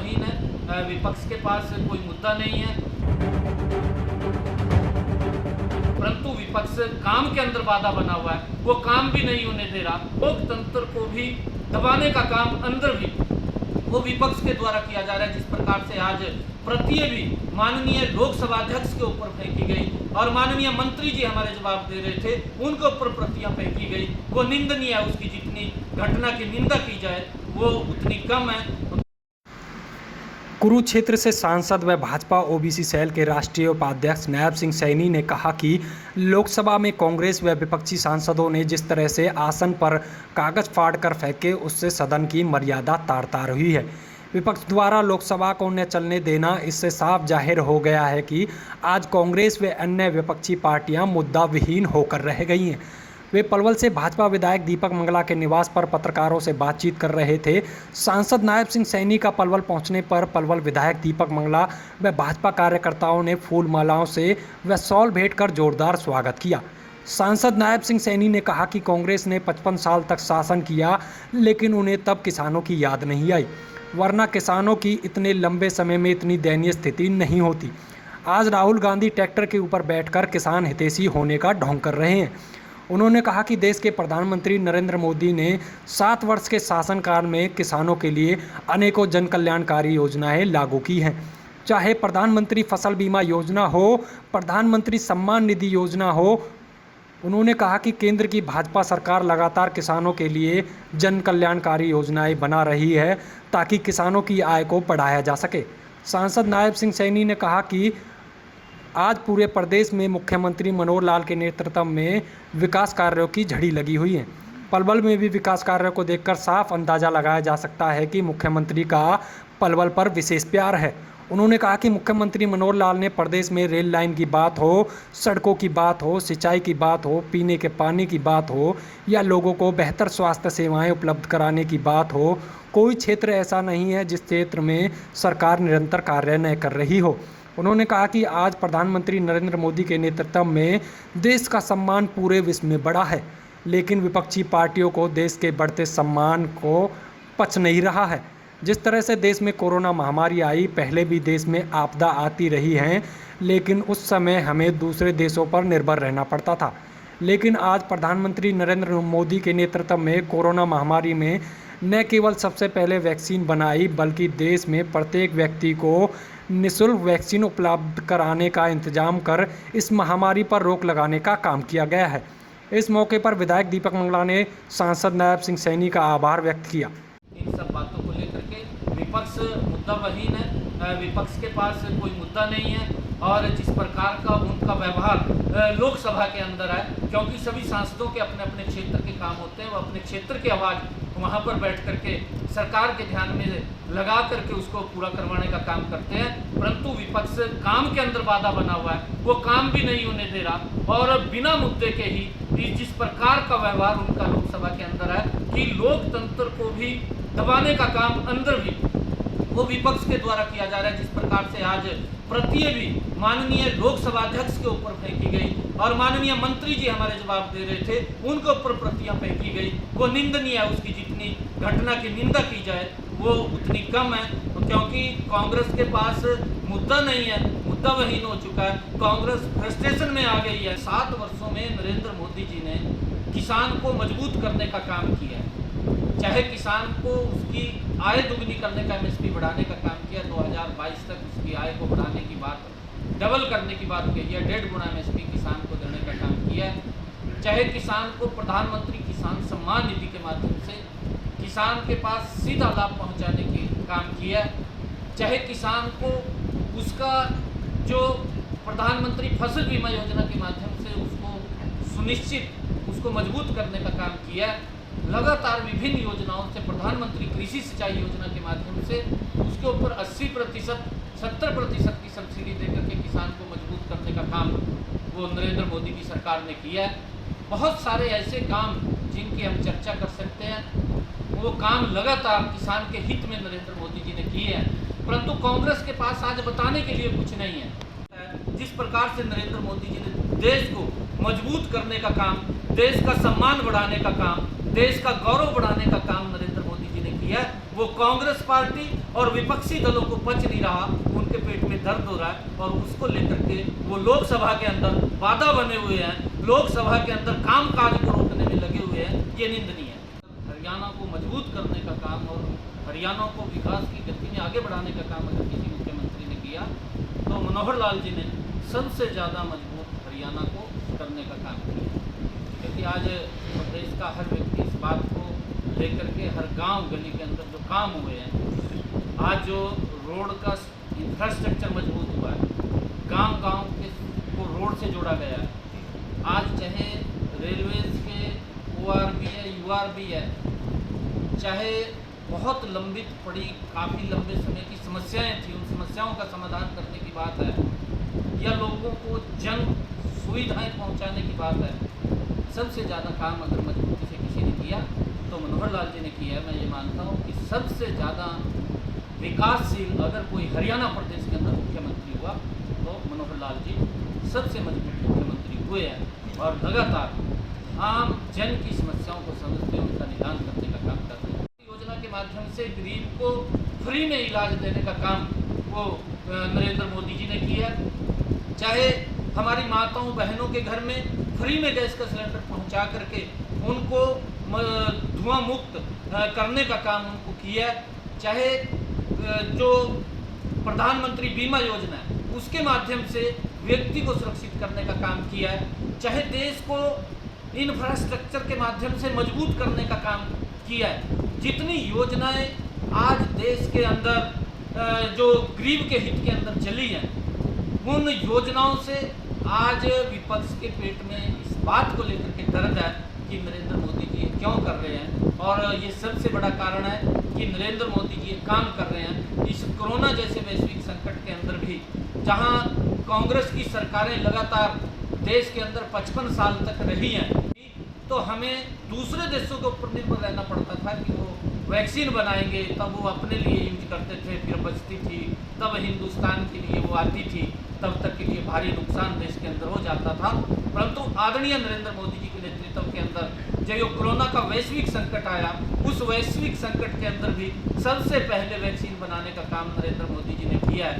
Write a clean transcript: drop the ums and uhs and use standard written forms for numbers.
मुद्दाहीन है, विपक्ष के पास कोई मुद्दा नहीं है, परंतु विपक्ष काम के अंदर बाधा बना हुआ है, वो काम भी नहीं होने दे रहा। लोकतंत्र को भी दबाने का काम अंदर भी वो विपक्ष के द्वारा किया जा रहा है। जिस प्रकार से आज प्रतियां भी माननीय लोकसभा अध्यक्ष के ऊपर फेंकी गई और माननीय मंत्री जी हमारे जवाब दे रहे थे, उनके ऊपर प्रतियां फेंकी गई, वो निंदनीय है। उसकी जितनी घटना की निंदा की जाए वो उतनी कम है। कुरुक्षेत्र से सांसद व भाजपा ओबीसी सेल के राष्ट्रीय उपाध्यक्ष नायब सिंह सैनी ने कहा कि लोकसभा में कांग्रेस व विपक्षी सांसदों ने जिस तरह से आसन पर कागज फाड़कर फेंके, उससे सदन की मर्यादा तार तार हुई है। विपक्ष द्वारा लोकसभा को न चलने देना, इससे साफ जाहिर हो गया है कि आज कांग्रेस व अन्य विपक्षी पार्टियां मुद्दा विहीन होकर रह गई हैं। वे पलवल से भाजपा विधायक दीपक मंगला के निवास पर पत्रकारों से बातचीत कर रहे थे। सांसद नायब सिंह सैनी का पलवल पहुंचने पर पलवल विधायक दीपक मंगला व भाजपा कार्यकर्ताओं ने फूल मालाओं से व शॉल भेंट कर जोरदार स्वागत किया। सांसद नायब सिंह सैनी ने कहा कि कांग्रेस ने 55 साल तक शासन किया, लेकिन उन्हें तब किसानों की याद नहीं आई, वरना किसानों की इतने लंबे समय में इतनी दयनीय स्थिति नहीं होती। आज राहुल गांधी ट्रैक्टर के ऊपर बैठकर किसान हितैषी होने का ढोंग कर रहे हैं। उन्होंने कहा कि देश के प्रधानमंत्री नरेंद्र मोदी ने 7 वर्ष के शासनकाल में किसानों के लिए अनेकों जन कल्याणकारी योजनाएं लागू की हैं, चाहे प्रधानमंत्री फसल बीमा योजना हो, प्रधानमंत्री सम्मान निधि योजना हो। उन्होंने कहा कि केंद्र की भाजपा सरकार लगातार किसानों के लिए जन कल्याणकारी योजनाएं बना रही है ताकि किसानों की आय को बढ़ाया जा सके। सांसद नायब सिंह सैनी ने कहा कि आज पूरे प्रदेश में मुख्यमंत्री मनोहर लाल के नेतृत्व में विकास कार्यों की झड़ी लगी हुई है। पलवल में भी विकास कार्यों को देखकर साफ अंदाजा लगाया जा सकता है कि मुख्यमंत्री का पलवल पर विशेष प्यार है। उन्होंने कहा कि मुख्यमंत्री मनोहर लाल ने प्रदेश में रेल लाइन की बात हो, सड़कों की बात हो, सिंचाई की बात हो, पीने के पानी की बात हो या लोगों को बेहतर स्वास्थ्य सेवाएं उपलब्ध कराने की बात हो, कोई क्षेत्र ऐसा नहीं है जिस क्षेत्र में सरकार निरंतर कार्य न कर रही हो। उन्होंने कहा कि आज प्रधानमंत्री नरेंद्र मोदी के नेतृत्व में देश का सम्मान पूरे विश्व में बढ़ा है, लेकिन विपक्षी पार्टियों को देश के बढ़ते सम्मान को पच नहीं रहा है। जिस तरह से देश में कोरोना महामारी आई, पहले भी देश में आपदा आती रही हैं, लेकिन उस समय हमें दूसरे देशों पर निर्भर रहना पड़ता था। लेकिन आज प्रधानमंत्री नरेंद्र मोदी के नेतृत्व में कोरोना महामारी में न केवल सबसे पहले वैक्सीन बनाई, बल्कि देश में प्रत्येक व्यक्ति को निःशुल्क वैक्सीन उपलब्ध कराने का इंतजाम कर इस महामारी पर रोक लगाने का काम किया गया है। इस मौके पर विधायक दीपक मंगला ने सांसद नायब सिंह सैनी का आभार व्यक्त किया। इन सब बातों को लेकर के विपक्ष मुद्दाहीन है, विपक्ष के पास कोई मुद्दा नहीं है और जिस प्रकार का उनका व्यवहार लोकसभा के अंदर है, क्योंकि सभी सांसदों के अपने अपने क्षेत्र के काम होते हैं, वो अपने क्षेत्र की आवाज़ वहाँ पर बैठ करके सरकार के ध्यान में लगा करके उसको पूरा करवाने का काम करते हैं, परंतु विपक्ष काम के अंदर बाधा बना हुआ है, वो काम भी नहीं होने दे रहा और बिना मुद्दे के ही जिस प्रकार का व्यवहार उनका लोकसभा के अंदर है कि लोकतंत्र को भी दबाने का काम अंदर भी वो विपक्ष के द्वारा किया जा रहा है। जिस प्रकार से आज प्रतियां भी माननीय लोकसभा अध्यक्ष के ऊपर फेंकी गई और माननीय मंत्री जी हमारे जवाब दे रहे थे, उनके ऊपर प्रतियां फेंकी गई, वो निंदनीय है। उसकी जितनी घटना की निंदा की जाए वो उतनी कम है, क्योंकि कांग्रेस के पास मुद्दा नहीं है, मुद्दा वहीन हो चुका है। कांग्रेस फ्रस्ट्रेशन में आ गई है। 7 वर्षों में नरेंद्र मोदी जी ने किसान को मजबूत करने का काम किया है, चाहे किसान को उसकी आय दुगनी करने का, एमएसपी बढ़ाने का काम किया, 2022 तक उसकी आय को बढ़ाने की बात, डबल करने की बात कही है, 1.5 गुना एमएसपी किसान को देने का काम किया है, चाहे किसान को प्रधानमंत्री किसान सम्मान निधि के माध्यम से किसान के पास सीधा लाभ पहुंचाने के काम किया है, चाहे किसान को उसका जो प्रधानमंत्री फसल बीमा योजना के माध्यम से उसको सुनिश्चित उसको मजबूत करने का काम किया है। लगातार विभिन्न योजनाओं से प्रधानमंत्री कृषि सिंचाई योजना के माध्यम से उसके ऊपर 80%, 70% की सब्सिडी देकर के किसान को मजबूत करने का काम वो नरेंद्र मोदी की सरकार ने किया है। बहुत सारे ऐसे काम जिनकी हम चर्चा कर सकते हैं, वो काम लगातार किसान के हित में नरेंद्र मोदी जी ने किए हैं, परंतु कांग्रेस के पास आज बताने के लिए कुछ नहीं है। जिस प्रकार से नरेंद्र मोदी जी ने देश को मजबूत करने का काम, देश का सम्मान बढ़ाने का काम देश का गौरव बढ़ाने का काम नरेंद्र मोदी जी ने किया है। वो कांग्रेस पार्टी और विपक्षी दलों को पच नहीं रहा, उनके पेट में दर्द हो रहा है और उसको लेकर के वो लोकसभा के अंदर बाधा बने हुए हैं, लोकसभा के अंदर कामकाज को रोकने में लगे हुए हैं। ये निंदनीय है। हरियाणा को मजबूत करने का काम और हरियाणा को विकास की गति में आगे बढ़ाने का काम अगर किसी मुख्यमंत्री ने किया तो मनोहर लाल जी ने सबसे ज़्यादा मजबूत हरियाणा को करने का काम किया, क्योंकि आज प्रदेश का हर व्यक्ति इस बात को लेकर के हर गांव गली के अंदर जो काम हुए हैं, आज जो रोड का इंफ्रास्ट्रक्चर मजबूत हुआ है, गांव के को रोड से जोड़ा गया है, आज चाहे रेलवेज के ORB है, URB है, चाहे बहुत लंबित पड़ी काफ़ी लंबे समय की समस्याएं थी, उन समस्याओं का समाधान करने की बात है, या लोगों को जन सुविधाएं पहुंचाने की बात है, सबसे ज़्यादा काम अगर मजबूती से किसी ने किया तो मनोहर लाल जी ने किया है। मैं ये मानता हूँ कि सबसे ज़्यादा विकासशील अगर कोई हरियाणा प्रदेश के अंदर मुख्यमंत्री हुआ तो मनोहर लाल जी सबसे मजबूत मुख्यमंत्री हुए हैं और लगातार आम जन की समस्याओं को समझते हुए उनका निदान करने का काम कर रहे हैं। योजना के माध्यम से गरीब को फ्री में इलाज देने का काम वो नरेंद्र मोदी जी ने किया। चाहे हमारी माताओं बहनों के घर में फ्री में गैस का सिलेंडर पहुंचा करके उनको धुआं मुक्त करने का काम उनको किया। चाहे जो प्रधानमंत्री बीमा योजना है उसके माध्यम से व्यक्ति को सुरक्षित करने का काम किया है। चाहे देश को इंफ्रास्ट्रक्चर के माध्यम से मजबूत करने का काम किया है। जितनी योजनाएं आज देश के अंदर जो गरीब के हित के अंदर चली हैं, उन योजनाओं से आज विपक्ष के पेट में इस बात को लेकर के दर्द है कि नरेंद्र मोदी जी क्यों कर रहे हैं। और ये सबसे बड़ा कारण है कि नरेंद्र मोदी जी काम कर रहे हैं इस कोरोना जैसे वैश्विक संकट के अंदर भी, जहां कांग्रेस की सरकारें लगातार देश के अंदर 55 साल तक रही हैं, तो हमें दूसरे देशों के ऊपर निर्भर रहना पड़ता था कि वो वैक्सीन बनाएंगे, तब वो अपने लिए यूज करते थे, फिर बचती थी, तब हिंदुस्तान के लिए वो आती थी, तब तक के लिए भारी नुकसान देश के अंदर हो जाता था। परंतु आदरणीय नरेंद्र मोदी जी के नेतृत्व के अंदर जब ये कोरोना का वैश्विक संकट आया, उस वैश्विक संकट के अंदर भी सबसे पहले वैक्सीन बनाने का काम नरेंद्र मोदी जी ने किया है।